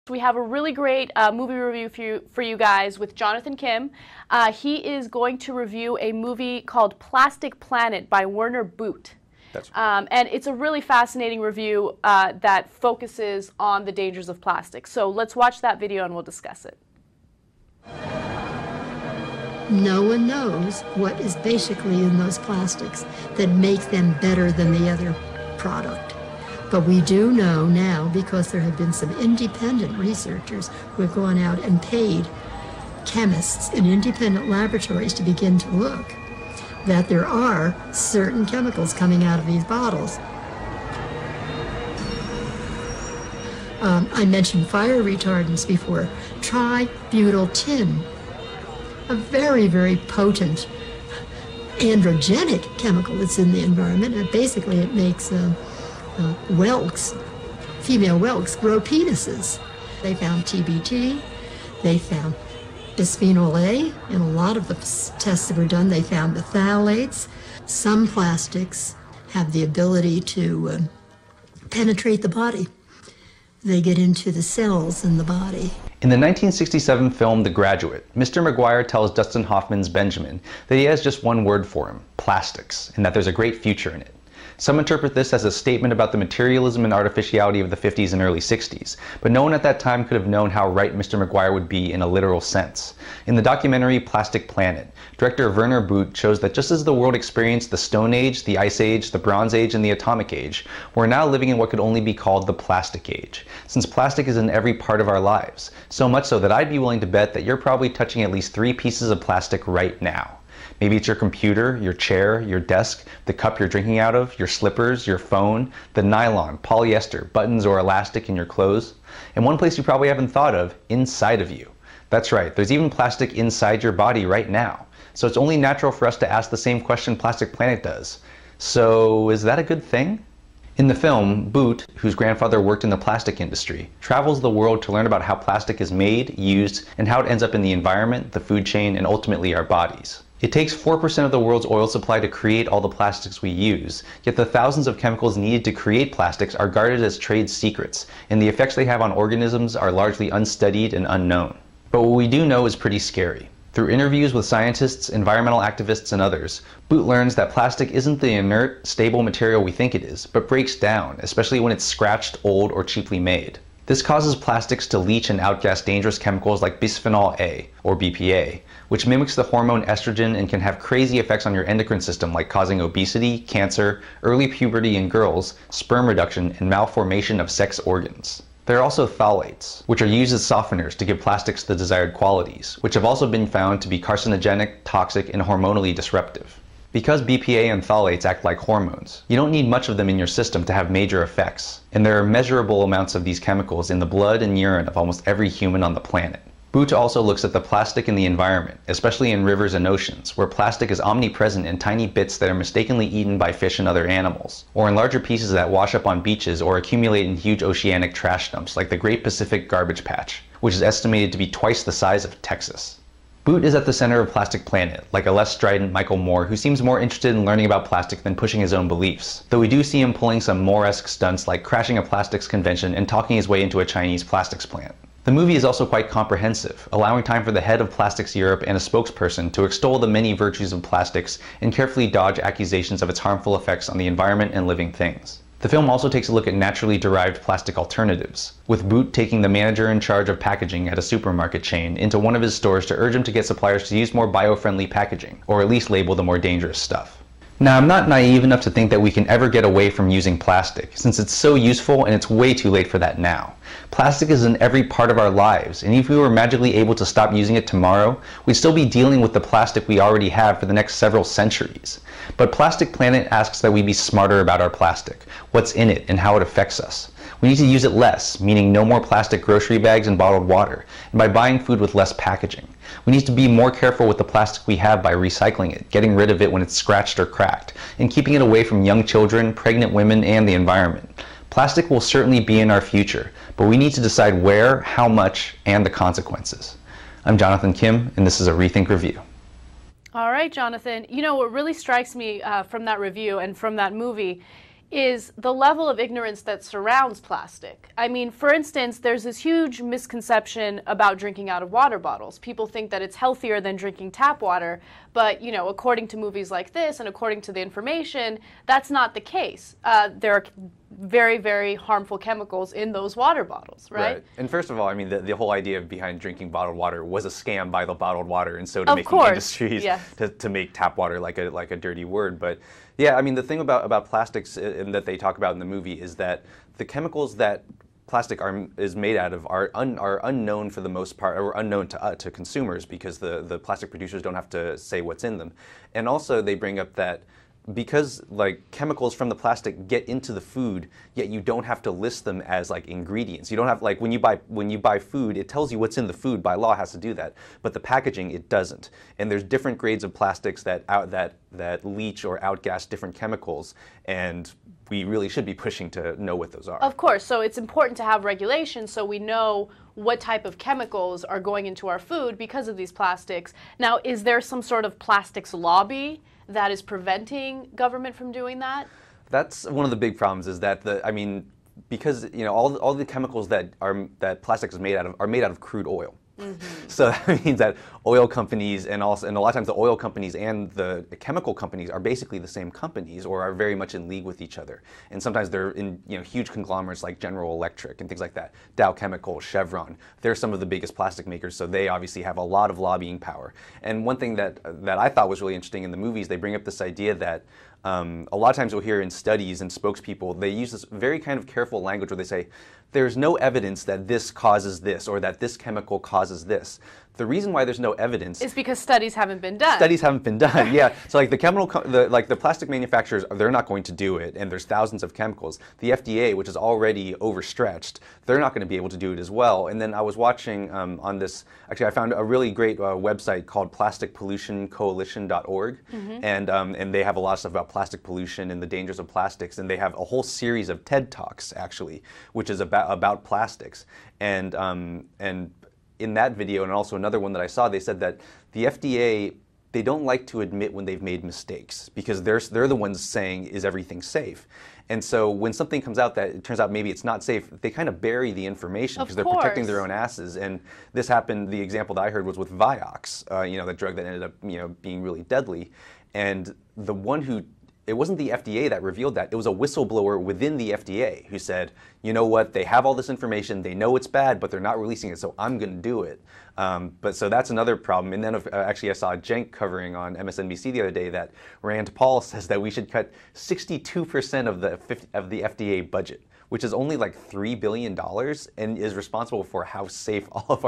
We have a really great movie review for you guys with Jonathan Kim. He is going to review a movie called Plastic Planet by Werner Booth. That's right. And it's a really fascinating review that focuses on the dangers of plastic. So let's watch that video and we'll discuss it. No one knows what is basically in those plastics that make them better than the other product. But we do know now, because there have been some independent researchers who have gone out and paid chemists in independent laboratories to begin to look, that there are certain chemicals coming out of these bottles. I mentioned fire retardants before. Tributyl tin, a very, very potent androgenic chemical that's in the environment. And basically, it makes whelks, female whelks, grow penises. They found TBT, they found bisphenol A. In a lot of the tests that were done, they found the phthalates. Some plastics have the ability to penetrate the body. They get into the cells in the body. In the 1967 film The Graduate, Mr. McGuire tells Dustin Hoffman's Benjamin that he has just one word for him: plastics, and that there's a great future in it. Some interpret this as a statement about the materialism and artificiality of the 50s and early 60s, but no one at that time could have known how right Mr. McGuire would be in a literal sense. In the documentary Plastic Planet, director Werner Booth shows that just as the world experienced the Stone Age, the Ice Age, the Bronze Age, and the Atomic Age, we're now living in what could only be called the Plastic Age, since plastic is in every part of our lives, so much so that I'd be willing to bet that you're probably touching at least 3 pieces of plastic right now. Maybe it's your computer, your chair, your desk, the cup you're drinking out of, your slippers, your phone, the nylon, polyester, buttons, or elastic in your clothes. And one place you probably haven't thought of, inside of you. That's right, there's even plastic inside your body right now. So it's only natural for us to ask the same question Plastic Planet does. So is that a good thing? In the film, Booth, whose grandfather worked in the plastic industry, travels the world to learn about how plastic is made, used, and how it ends up in the environment, the food chain, and ultimately our bodies. It takes 4% of the world's oil supply to create all the plastics we use, yet the thousands of chemicals needed to create plastics are guarded as trade secrets, and the effects they have on organisms are largely unstudied and unknown. But what we do know is pretty scary. Through interviews with scientists, environmental activists, and others, Booth learns that plastic isn't the inert, stable material we think it is, but breaks down, especially when it's scratched, old, or cheaply made. This causes plastics to leach and outgas dangerous chemicals like bisphenol A, or BPA, which mimics the hormone estrogen and can have crazy effects on your endocrine system, like causing obesity, cancer, early puberty in girls, sperm reduction, and malformation of sex organs. There are also phthalates, which are used as softeners to give plastics the desired qualities, which have also been found to be carcinogenic, toxic, and hormonally disruptive. Because BPA and phthalates act like hormones, you don't need much of them in your system to have major effects, and there are measurable amounts of these chemicals in the blood and urine of almost every human on the planet. Booth also looks at the plastic in the environment, especially in rivers and oceans, where plastic is omnipresent in tiny bits that are mistakenly eaten by fish and other animals, or in larger pieces that wash up on beaches or accumulate in huge oceanic trash dumps like the Great Pacific Garbage Patch, which is estimated to be twice the size of Texas. Booth is at the center of Plastic Planet, like a less strident Michael Moore who seems more interested in learning about plastic than pushing his own beliefs, though we do see him pulling some Moore-esque stunts like crashing a plastics convention and talking his way into a Chinese plastics plant. The movie is also quite comprehensive, allowing time for the head of Plastics Europe and a spokesperson to extol the many virtues of plastics and carefully dodge accusations of its harmful effects on the environment and living things. The film also takes a look at naturally derived plastic alternatives, with Booth taking the manager in charge of packaging at a supermarket chain into one of his stores to urge him to get suppliers to use more bio-friendly packaging, or at least label the more dangerous stuff. Now, I'm not naive enough to think that we can ever get away from using plastic, since it's so useful and it's way too late for that now. Plastic is in every part of our lives, and if we were magically able to stop using it tomorrow, we'd still be dealing with the plastic we already have for the next several centuries. But Plastic Planet asks that we be smarter about our plastic, what's in it, and how it affects us. We need to use it less, meaning no more plastic grocery bags and bottled water, and by buying food with less packaging. We need to be more careful with the plastic we have by recycling it, getting rid of it when it's scratched or cracked, and keeping it away from young children, pregnant women, and the environment. Plastic will certainly be in our future, but we need to decide where, how much, and the consequences. I'm Jonathan Kim, and this is a Rethink Review. All right, Jonathan. You know, what really strikes me from that review and from that movie is the level of ignorance that surrounds plastic. I mean, for instance, there's this huge misconception about drinking out of water bottles. People think that it's healthier than drinking tap water, but, you know, according to movies like this and according to the information, that's not the case. There are very, very harmful chemicals in those water bottles, right? And first of all, I mean, the whole idea behind drinking bottled water was a scam by the bottled water and soda making industries to make tap water like a dirty word. But yeah, I mean, the thing about plastics and that they talk about in the movie is that the chemicals that plastic is made out of are unknown for the most part, or unknown to consumers, because the plastic producers don't have to say what's in them. And also they bring up that because like chemicals from the plastic get into the food, yet you don't have to list them as like ingredients. You don't have, like, when you buy food, it tells you what's in the food. By law, it has to do that. But the packaging, it doesn't. And there's different grades of plastics that leach or outgas different chemicals, and we really should be pushing to know what those are. Of course. So it's important to have regulations so we know what type of chemicals are going into our food because of these plastics. Now, is there some sort of plastics lobby that is preventing government from doing that? That's one of the big problems, is that because, you know, all the chemicals that plastic is made out of are made out of crude oil. Mm-hmm. So that means that oil companies and a lot of times the oil companies and the chemical companies are basically the same companies, or are very much in league with each other. And sometimes they're in, you know, huge conglomerates like General Electric and things like that. Dow Chemical, Chevron, they're some of the biggest plastic makers, so they obviously have a lot of lobbying power. And one thing that I thought was really interesting in the movies, they bring up this idea that a lot of times we'll hear in studies and spokespeople, they use this very kind of careful language where they say, there's no evidence that this causes this, or that this chemical causes this. The reason why there's no evidence is because studies haven't been done. Studies haven't been done, yeah. So like the plastic manufacturers, they're not going to do it, and there's thousands of chemicals. The FDA, which is already overstretched, they're not going to be able to do it as well. And then I was watching on this, actually I found a really great website called plasticpollutioncoalition.org, mm-hmm. And they have a lot of stuff about plastic pollution and the dangers of plastics, and they have a whole series of TED Talks, actually, which is about plastics. And in that video, and also another one that I saw, they said that the FDA, they don't like to admit when they've made mistakes, because they're the ones saying, is everything safe? And so when something comes out that it turns out maybe it's not safe, they kind of bury the information because they're protecting their own asses. And this happened, the example that I heard was with Vioxx, you know, the drug that ended up, you know, being really deadly. And the one who, it wasn't the FDA that revealed that. It was a whistleblower within the FDA who said, you know what, they have all this information, they know it's bad, but they're not releasing it, so I'm going to do it. But so that's another problem. And then actually I saw Cenk covering on MSNBC the other day that Rand Paul says that we should cut 62% of the FDA budget, which is only like $3 billion, and is responsible for how safe all of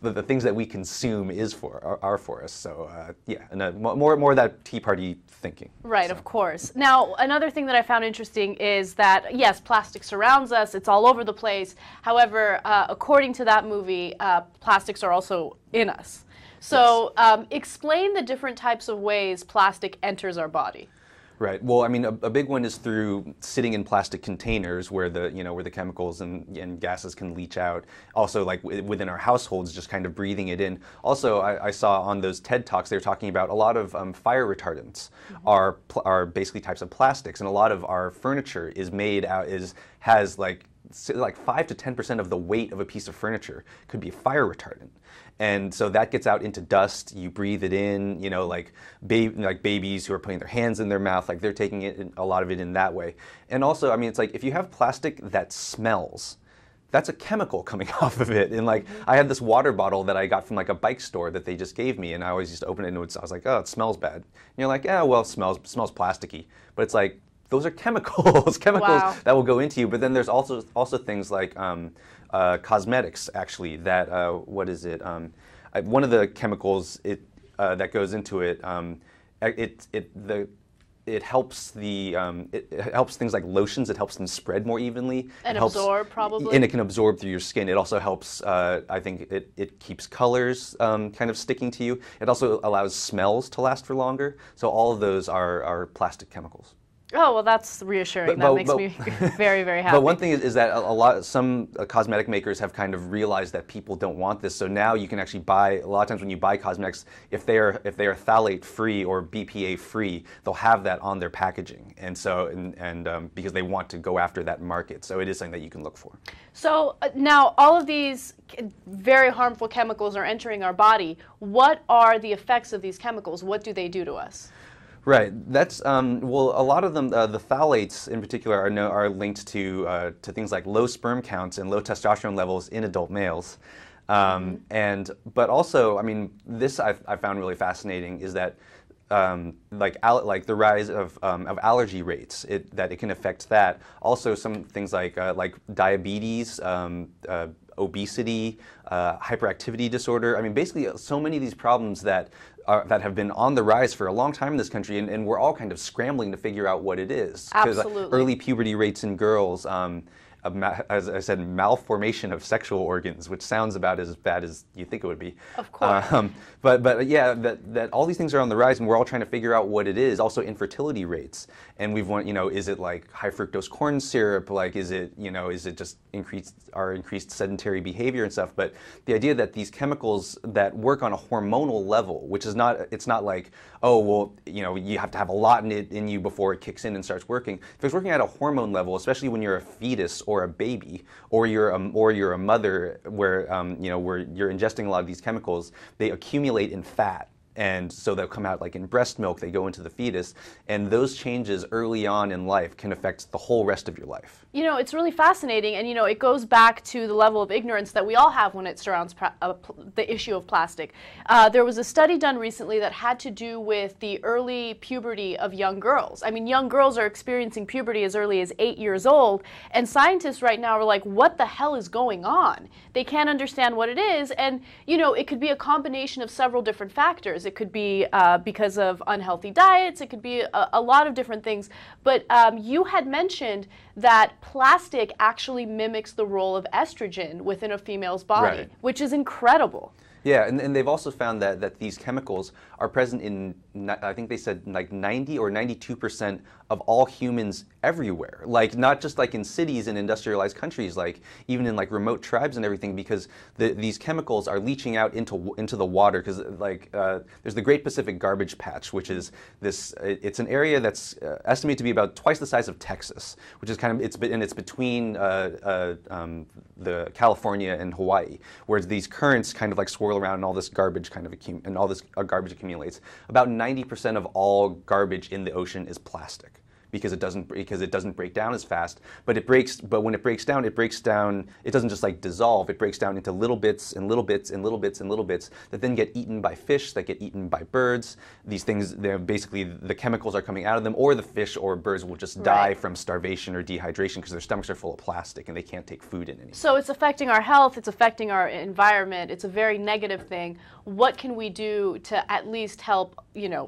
the things that we consume are for us. So yeah, and more of that Tea Party thinking. Right, so. Of course. Now, another thing that I found interesting is that, yes, plastic surrounds us, it's all over the place. However, according to that movie, plastics are also in us. So yes. Explain the different types of ways plastic enters our body. Right. Well, I mean, a big one is through sitting in plastic containers where the chemicals and gases can leach out. Also, like within our households, just kind of breathing it in. Also, I saw on those TED Talks, they were talking about a lot of fire retardants mm-hmm. are basically types of plastics, and a lot of our furniture is made out has like 5 to 10% of the weight of a piece of furniture could be a fire retardant. And so that gets out into dust, you breathe it in, you know, like babies who are putting their hands in their mouth, like they're taking it, a lot of it in that way. And also, I mean, it's like if you have plastic that smells, that's a chemical coming off of it. And like, I had this water bottle that I got from like a bike store that they just gave me, and I always used to open it and I was like, oh, it smells bad. And you're like, yeah, well, it smells plasticky. But it's like, those are chemicals wow. that will go into you. But then there's also things like cosmetics, actually, that, what is it? One of the chemicals that goes into it, it helps it helps things like lotions. It helps them spread more evenly. And absorb, probably. And it can absorb through your skin. It also helps. I think it keeps colors kind of sticking to you. It also allows smells to last for longer. So all of those are plastic chemicals. Oh, well, that's reassuring. That makes me very, very happy. But one thing is that some cosmetic makers have kind of realized that people don't want this. So now you can actually buy, a lot of times when you buy cosmetics, if they are phthalate free or BPA free, they'll have that on their packaging. And so, because they want to go after that market. So it is something that you can look for. So now all of these very harmful chemicals are entering our body. What are the effects of these chemicals? What do they do to us? Right. That's well. A lot of them, the phthalates in particular, are linked to things like low sperm counts and low testosterone levels in adult males. But also, I mean, this I found really fascinating is that like the rise of allergy rates, that it can affect that. Also, some things like diabetes, obesity, hyperactivity disorder. I mean, basically, so many of these problems that have been on the rise for a long time in this country, and we're all kind of scrambling to figure out what it is. Absolutely. Early puberty rates in girls, as I said, malformation of sexual organs, which sounds about as bad as you think it would be. Of course. But yeah, that all these things are on the rise, and we're all trying to figure out what it is. Also, infertility rates, and we've won. Is it like high fructose corn syrup? Like, is it just increased sedentary behavior and stuff? But the idea that these chemicals that work on a hormonal level, which is not, it's not like, oh well, you have to have a lot in you before it kicks in and starts working. If it's working at a hormone level, especially when you're a fetus or a baby, or you're a mother, where where you're ingesting a lot of these chemicals, they accumulate in fat. And so they'll come out like in breast milk, they go into the fetus, and those changes early on in life can affect the whole rest of your life. It's really fascinating, and it goes back to the level of ignorance that we all have when it surrounds the issue of plastic. There was a study done recently that had to do with the early puberty of young girls. I mean, young girls are experiencing puberty as early as 8 years old, and scientists right now are like, what the hell is going on? They can't understand what it is, and it could be a combination of several different factors. It could be because of unhealthy diets. It could be a lot of different things. But you had mentioned that plastic actually mimics the role of estrogen within a female's body, right, which is incredible. Yeah, and they've also found that these chemicals are present in, I think they said like 90 or 92% of all humans everywhere. Like not just like in cities and industrialized countries, like even in like remote tribes and everything, because these chemicals are leaching out into the water. Because there's the Great Pacific Garbage Patch, which is this. It's an area that's estimated to be about twice the size of Texas, which is kind of it's between the California and Hawaii, where these currents kind of like swirl around and all this garbage kind of garbage accumulates. About 90% of all garbage in the ocean is plastic, because it doesn't break down as fast. But when it breaks down, it doesn't just like dissolve. It breaks down into little bits and little bits and little bits and little bits that then get eaten by fish, that get eaten by birds. These things, they're basically, the chemicals are coming out of them, or the fish or birds will just die from starvation or dehydration because their stomachs are full of plastic and they can't take food in anymore. So it's affecting our health, it's affecting our environment, it's a very negative thing. What can we do to at least help,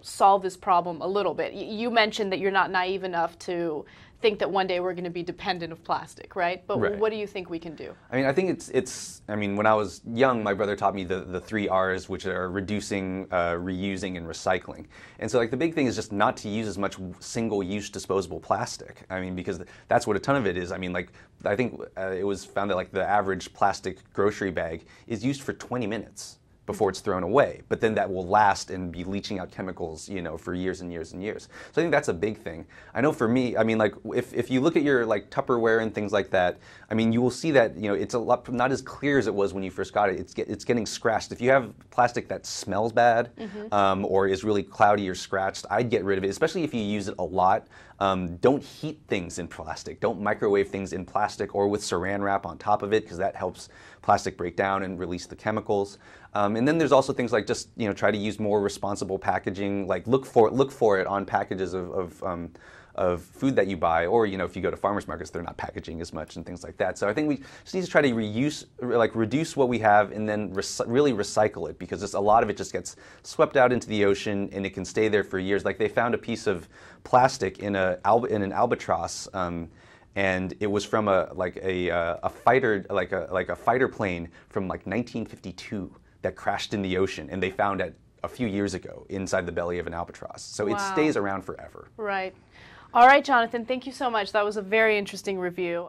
solve this problem a little bit? You mentioned that you're not naive enough to think that one day we're going to be dependent of plastic, right? But what do you think we can do? I mean, I think when I was young, my brother taught me the 3 R's, which are reducing, reusing, and recycling. And so like the big thing is just not to use as much single-use disposable plastic. I mean, because that's what a ton of it is. I mean, like, I think it was found that like the average plastic grocery bag is used for 20 minutes before it's thrown away, but then that will last and be leaching out chemicals, for years and years and years. So I think that's a big thing. I know for me, I mean, like if you look at your like Tupperware and things like that, I mean, you will see that it's a lot not as clear as it was when you first got it. It's getting scratched. If you have plastic that smells bad, or is really cloudy or scratched, I'd get rid of it, especially if you use it a lot. Don't heat things in plastic. Don't microwave things in plastic or with saran wrap on top of it, because that helps plastic break down and release the chemicals. And then there's also things like just try to use more responsible packaging. Like look for it on packages of food that you buy, or if you go to farmers markets, they're not packaging as much and things like that. So I think we just need to try to reduce what we have, and then really recycle it, because a lot of it just gets swept out into the ocean and it can stay there for years. Like they found a piece of plastic in an albatross. And it was from a fighter plane from like 1952 that crashed in the ocean, and they found it a few years ago inside the belly of an albatross. So it stays around forever. Right. All right, Jonathan, thank you so much. That was a very interesting review.